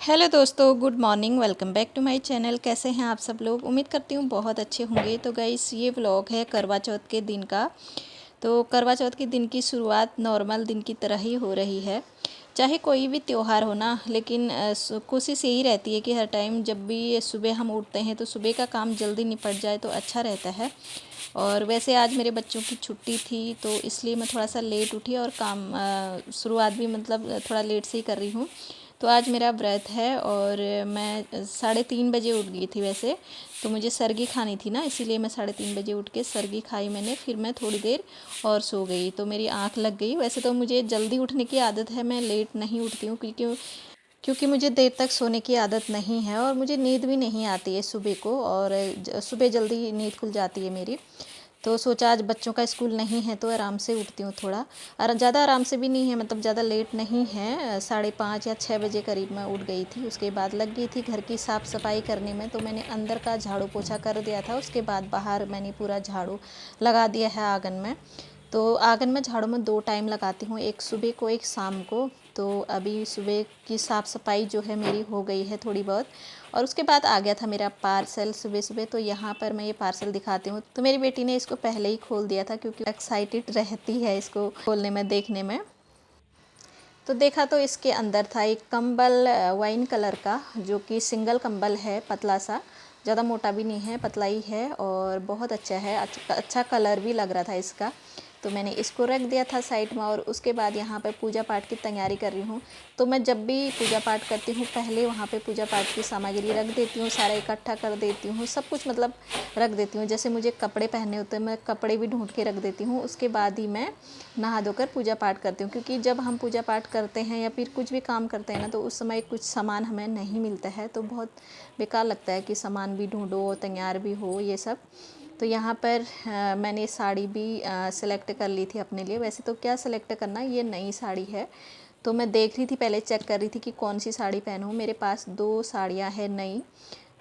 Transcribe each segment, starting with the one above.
Hello दोस्तों, good morning. Welcome back to my channel. कैसे हैं आप सब लोग? उम्मीद करती हूँ बहुत अच्छे होंगे। तो गाइस, ये व्लॉग है करवा चौथ के दिन का। तो करवा चौथ के दिन की शुरुआत नॉर्मल दिन की तरह ही हो रही है। चाहे कोई भी त्यौहार हो ना, लेकिन कोशिश यही रहती है कि हर टाइम जब भी सुबह हम उठते हैं तो सुबह का काम जल्दी निपट जाए तो अच्छा रहता है। और वैसे आज मेरे बच्चों की छुट्टी थी तो इसलिए मैं थोड़ा सा लेट उठी और काम शुरुआत भी मतलब थोड़ा लेट से ही कर रही हूँ। तो आज मेरा व्रत है और मैं 3:30 बजे उठ गई थी। वैसे तो मुझे सरगी खानी थी ना, इसीलिए मैं 3:30 बजे उठ के सरगी खाई मैंने। फिर मैं थोड़ी देर और सो गई तो मेरी आँख लग गई। वैसे तो मुझे जल्दी उठने की आदत है, मैं लेट नहीं उठती हूँ क्योंकि मुझे देर तक सोने की आदत नहीं है और मुझे नींद भी नहीं आती है सुबह को। और सुबह जल्दी नींद खुल जाती है मेरी। तो सोचा आज बच्चों का स्कूल नहीं है तो आराम से उठती हूँ थोड़ा। और ज़्यादा आराम से भी नहीं है, मतलब ज़्यादा लेट नहीं है। 5:30 या 6 बजे करीब मैं उठ गई थी। उसके बाद लग गई थी घर की साफ़ सफाई करने में। तो मैंने अंदर का झाड़ू पोछा कर दिया था। उसके बाद बाहर मैंने पूरा झाड़ू लगा दिया है आंगन में। तो आंगन में झाड़ू में 2 टाइम लगाती हूँ, एक सुबह को एक शाम को। तो अभी सुबह की साफ़ सफाई जो है मेरी हो गई है थोड़ी बहुत। और उसके बाद आ गया था मेरा पार्सल सुबह सुबह। तो यहाँ पर मैं ये पार्सल दिखाती हूँ। तो मेरी बेटी ने इसको पहले ही खोल दिया था क्योंकि एक्साइटेड रहती है इसको खोलने में, देखने में। तो देखा तो इसके अंदर था एक कंबल वाइन कलर का, जो कि सिंगल कंबल है, पतला सा, ज़्यादा मोटा भी नहीं है, पतला ही है और बहुत अच्छा है। अच्छा कलर भी लग रहा था इसका। तो मैंने इसको रख दिया था साइड में। और उसके बाद यहाँ पे पूजा पाठ की तैयारी कर रही हूँ। तो मैं जब भी पूजा पाठ करती हूँ पहले वहाँ पे पूजा पाठ की सामग्री रख देती हूँ, सारा इकट्ठा कर देती हूँ, सब कुछ मतलब रख देती हूँ। जैसे मुझे कपड़े पहनने होते हैं, मैं कपड़े भी ढूंढ के रख देती हूँ। उसके बाद ही मैं नहा धोकर पूजा पाठ करती हूँ, क्योंकि जब हम पूजा पाठ करते हैं या फिर कुछ भी काम करते हैं ना, तो उस समय कुछ सामान हमें नहीं मिलता है तो बहुत बेकार लगता है कि सामान भी ढूंढो, तैयार भी हो, ये सब। तो यहाँ पर मैंने साड़ी भी सेलेक्ट कर ली थी अपने लिए। वैसे तो क्या सेलेक्ट करना, ये नई साड़ी है। तो मैं देख रही थी, पहले चेक कर रही थी कि कौन सी साड़ी पहनूँ। मेरे पास 2 साड़ियाँ हैं नई।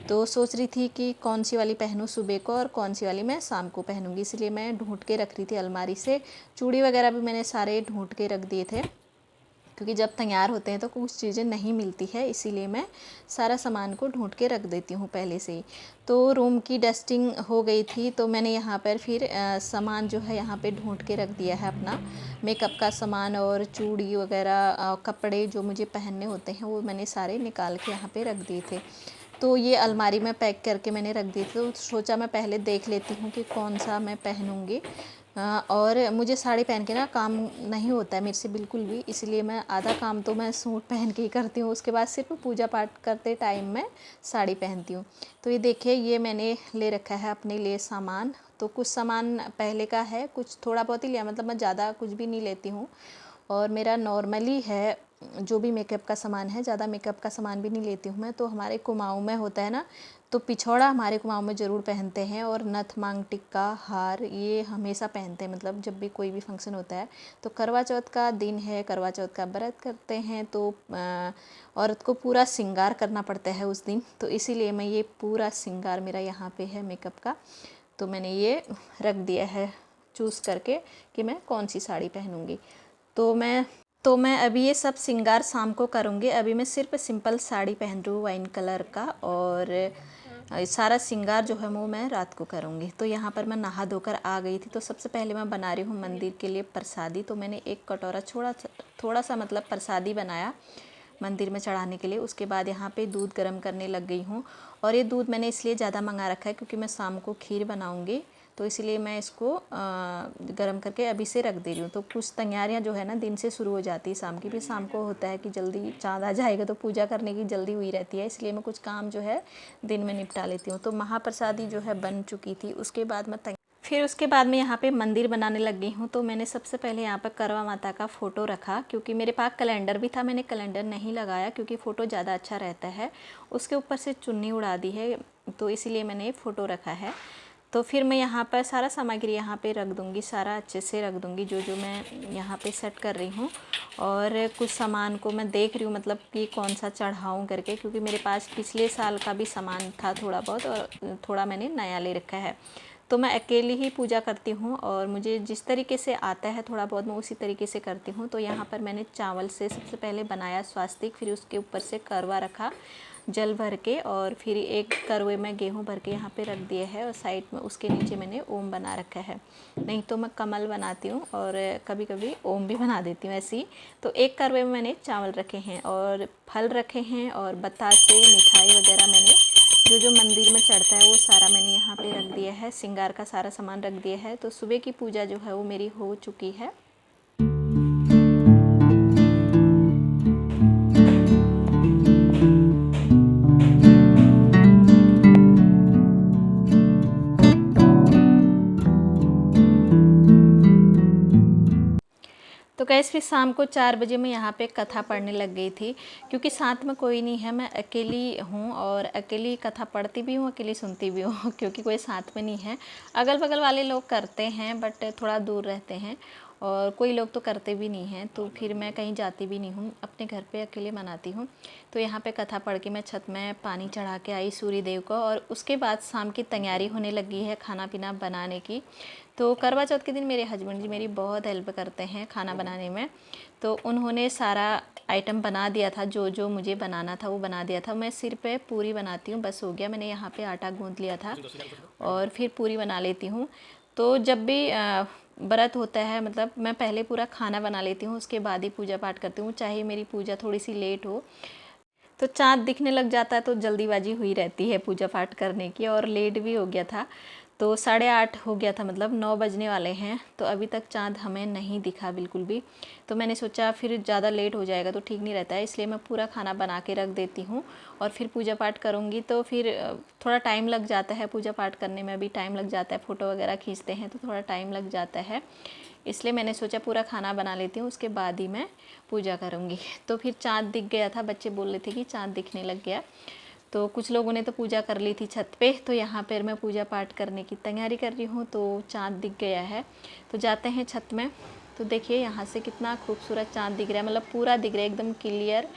तो सोच रही थी कि कौन सी वाली पहनूँ सुबह को और कौन सी वाली मैं शाम को पहनूँगी, इसलिए मैं ढूंढ के रख रही थी अलमारी से। चूड़ी वगैरह भी मैंने सारे ढूंढ के रख दिए थे, क्योंकि जब तैयार होते हैं तो कुछ चीज़ें नहीं मिलती है, इसीलिए मैं सारा सामान को ढूंढ के रख देती हूँ पहले से ही। तो रूम की डस्टिंग हो गई थी तो मैंने यहाँ पर फिर सामान जो है यहाँ पे ढूंढ के रख दिया है अपना। मेकअप का सामान और चूड़ी वगैरह, कपड़े जो मुझे पहनने होते हैं वो मैंने सारे निकाल के यहाँ पे रख दिए थे। तो ये अलमारी में पैक करके मैंने रख दी थी। तो सोचा मैं पहले देख लेती हूँ कि कौन सा मैं पहनूँगी। और मुझे साड़ी पहन के ना काम नहीं होता है मेरे से बिल्कुल भी, इसलिए मैं आधा काम तो मैं सूट पहन के ही करती हूँ। उसके बाद सिर्फ पूजा पाठ करते टाइम मैं साड़ी पहनती हूँ। तो ये देखिए, ये मैंने ले रखा है अपने लिए सामान। तो कुछ सामान पहले का है, कुछ थोड़ा बहुत ही लिया, मतलब मैं ज़्यादा कुछ भी नहीं लेती हूँ। और मेरा नॉर्मली है जो भी मेकअप का सामान है, ज़्यादा मेकअप का सामान भी नहीं लेती हूँ मैं। तो हमारे कुमाऊँ में होता है ना, तो पिछौड़ा हमारे कुमाऊँ में ज़रूर पहनते हैं। और नथ, मांग टिक्का, हार, ये हमेशा पहनते हैं, मतलब जब भी कोई भी फंक्शन होता है। तो करवा चौथ का दिन है, करवा चौथ का व्रत करते हैं तो औरत को पूरा श्रृंगार करना पड़ता है उस दिन। तो इसीलिए मैं ये पूरा श्रृंगार मेरा यहाँ पे है मेकअप का। तो मैंने ये रख दिया है चूज़ करके कि मैं कौन सी साड़ी पहनूँगी। तो मैं अभी ये सब श्रृंगार शाम को करूँगी। अभी मैं सिर्फ सिंपल साड़ी पहन रही हूँ वाइन कलर का, और सारा श्रृंगार जो है वो मैं रात को करूँगी। तो यहाँ पर मैं नहा धोकर आ गई थी। तो सबसे पहले मैं बना रही हूँ मंदिर के लिए प्रसादी। तो मैंने एक कटोरा थोड़ा सा मतलब प्रसादी बनाया मंदिर में चढ़ाने के लिए। उसके बाद यहाँ पे दूध गर्म करने लग गई हूँ। और ये दूध मैंने इसलिए ज़्यादा मंगा रखा है क्योंकि मैं शाम को खीर बनाऊँगी, तो इसलिए मैं इसको गरम करके अभी से रख दे रही हूँ। तो कुछ तैयारियाँ जो है ना दिन से शुरू हो जाती है शाम की। भी शाम को होता है कि जल्दी चाँद आ जाएगा तो पूजा करने की जल्दी हुई रहती है, इसलिए मैं कुछ काम जो है दिन में निपटा लेती हूँ। तो महाप्रसादी जो है बन चुकी थी। फिर उसके बाद मैं यहाँ पे मंदिर बनाने लग गई हूँ। तो मैंने सबसे पहले यहाँ पर करवा माता का फ़ोटो रखा, क्योंकि मेरे पास कैलेंडर भी था, मैंने कैलेंडर नहीं लगाया क्योंकि फ़ोटो ज़्यादा अच्छा रहता है। उसके ऊपर से चुन्नी उड़ा दी है, तो इसीलिए मैंने फ़ोटो रखा है। तो फिर मैं यहाँ पर सारा सामग्री यहाँ पे रख दूँगी, सारा अच्छे से रख दूँगी जो जो मैं यहाँ पे सेट कर रही हूँ। और कुछ सामान को मैं देख रही हूँ, मतलब कि कौन सा चढ़ाऊँ करके, क्योंकि मेरे पास पिछले साल का भी सामान था थोड़ा बहुत और थोड़ा मैंने नया ले रखा है। तो मैं अकेली ही पूजा करती हूँ और मुझे जिस तरीके से आता है थोड़ा बहुत मैं उसी तरीके से करती हूँ। तो यहाँ पर मैंने चावल से सबसे पहले बनाया स्वास्तिक, फिर उसके ऊपर से करवा रखा जल भर के, और फिर एक करवे में गेहूं भर के यहाँ पे रख दिया है, और साइड में उसके नीचे मैंने ओम बना रखा है। नहीं तो मैं कमल बनाती हूँ और कभी कभी ओम भी बना देती हूँ ऐसी। तो एक करवे में मैंने चावल रखे हैं और फल रखे हैं और बतासे मिठाई वगैरह मैंने जो जो मंदिर में चढ़ता है वो सारा मैंने यहाँ पे रख दिया है, श्रृंगार का सारा सामान रख दिया है। तो सुबह की पूजा जो है वो मेरी हो चुकी है। तो गैस फिर शाम को 4 बजे मैं यहाँ पे कथा पढ़ने लग गई थी, क्योंकि साथ में कोई नहीं है, मैं अकेली हूँ और अकेली कथा पढ़ती भी हूँ, अकेली सुनती भी हूँ क्योंकि कोई साथ में नहीं है। अगल बगल वाले लोग करते हैं बट थोड़ा दूर रहते हैं, और कोई लोग तो करते भी नहीं हैं, तो फिर मैं कहीं जाती भी नहीं हूँ, अपने घर पे अकेले मनाती हूँ। तो यहाँ पे कथा पढ़ के मैं छत में पानी चढ़ा के आई सूर्य देव को, और उसके बाद शाम की तैयारी होने लगी है खाना पीना बनाने की। तो करवा चौथ के दिन मेरे हस्बैंड जी मेरी बहुत हेल्प करते हैं खाना बनाने में। तो उन्होंने सारा आइटम बना दिया था, जो जो मुझे बनाना था वो बना दिया था। मैं सिर पे पूरी बनाती हूँ, बस हो गया। मैंने यहाँ पे आटा गूँथ लिया था और फिर पूरी बना लेती हूँ। तो जब भी व्रत होता है, मतलब मैं पहले पूरा खाना बना लेती हूँ, उसके बाद ही पूजा पाठ करती हूँ, चाहे मेरी पूजा थोड़ी सी लेट हो। तो चाँद दिखने लग जाता है तो जल्दीबाजी हुई रहती है पूजा पाठ करने की, और लेट भी हो गया था। तो 8:30 हो गया था, मतलब 9 बजने वाले हैं, तो अभी तक चाँद हमें नहीं दिखा बिल्कुल भी। तो मैंने सोचा फिर ज़्यादा लेट हो जाएगा तो ठीक नहीं रहता है, इसलिए मैं पूरा खाना बना के रख देती हूँ और फिर पूजा पाठ करूँगी। तो फिर थोड़ा टाइम लग जाता है, पूजा पाठ करने में भी टाइम लग जाता है, फ़ोटो वगैरह खींचते हैं तो थोड़ा टाइम लग जाता है, इसलिए मैंने सोचा पूरा खाना बना लेती हूँ, उसके बाद ही मैं पूजा करूँगी। तो फिर चाँद दिख गया था, बच्चे बोल रहे थे कि चाँद दिखने लग गया। तो कुछ लोगों ने तो पूजा कर ली थी छत पे, तो यहाँ पर मैं पूजा पाठ करने की तैयारी कर रही हूँ। तो चाँद दिख गया है, तो जाते हैं छत में। तो देखिए यहाँ से कितना खूबसूरत चाँद दिख रहा है, मतलब पूरा दिख रहा है एकदम क्लियर।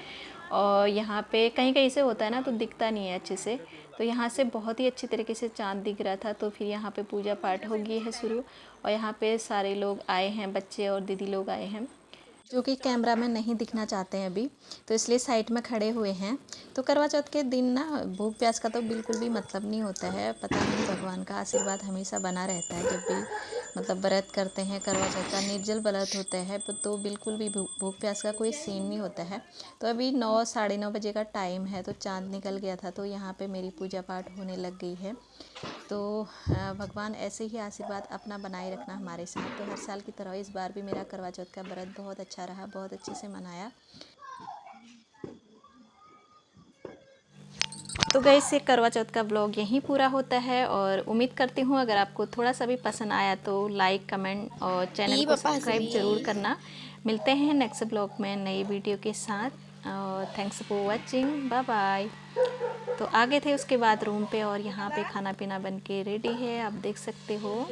और यहाँ पे कहीं कहीं से होता है ना तो दिखता नहीं है अच्छे से, तो यहाँ से बहुत ही अच्छी तरीके से चाँद दिख रहा था। तो फिर यहाँ पे पूजा पाठ हो गई है शुरू, और यहाँ पे सारे लोग आए हैं, बच्चे और दीदी लोग आए हैं, जो कि कैमरा में नहीं दिखना चाहते हैं अभी, तो इसलिए साइड में खड़े हुए हैं। तो करवा चौथ के दिन ना भूख प्यास का तो बिल्कुल भी मतलब नहीं होता है, पता नहीं भगवान का आशीर्वाद हमेशा बना रहता है। जब भी मतलब व्रत करते हैं, करवा चौथ का निर्जल व्रत होता है, तो बिल्कुल भी भूख प्यास का कोई सीन नहीं होता है। तो अभी 9 साढ़े 9 बजे का टाइम है, तो चाँद निकल गया था, तो यहाँ पे मेरी पूजा पाठ होने लग गई है। तो भगवान ऐसे ही आशीर्वाद अपना बनाए रखना हमारे साथ। तो हर साल की तरह इस बार भी मेरा करवा चौथ का व्रत बहुत अच्छा रहा, बहुत अच्छे से मनाया। तो गाइस ये करवा चौथ का ब्लॉग यहीं पूरा होता है, और उम्मीद करती हूँ अगर आपको थोड़ा सा भी पसंद आया तो लाइक कमेंट और चैनल को सब्सक्राइब ज़रूर करना। मिलते हैं नेक्स्ट ब्लॉग में नई वीडियो के साथ, और thanks for watching, bye bye. तो आगे थे उसके बाद रूम पे, और यहाँ पे खाना पीना बन के रेडी है, आप देख सकते हो।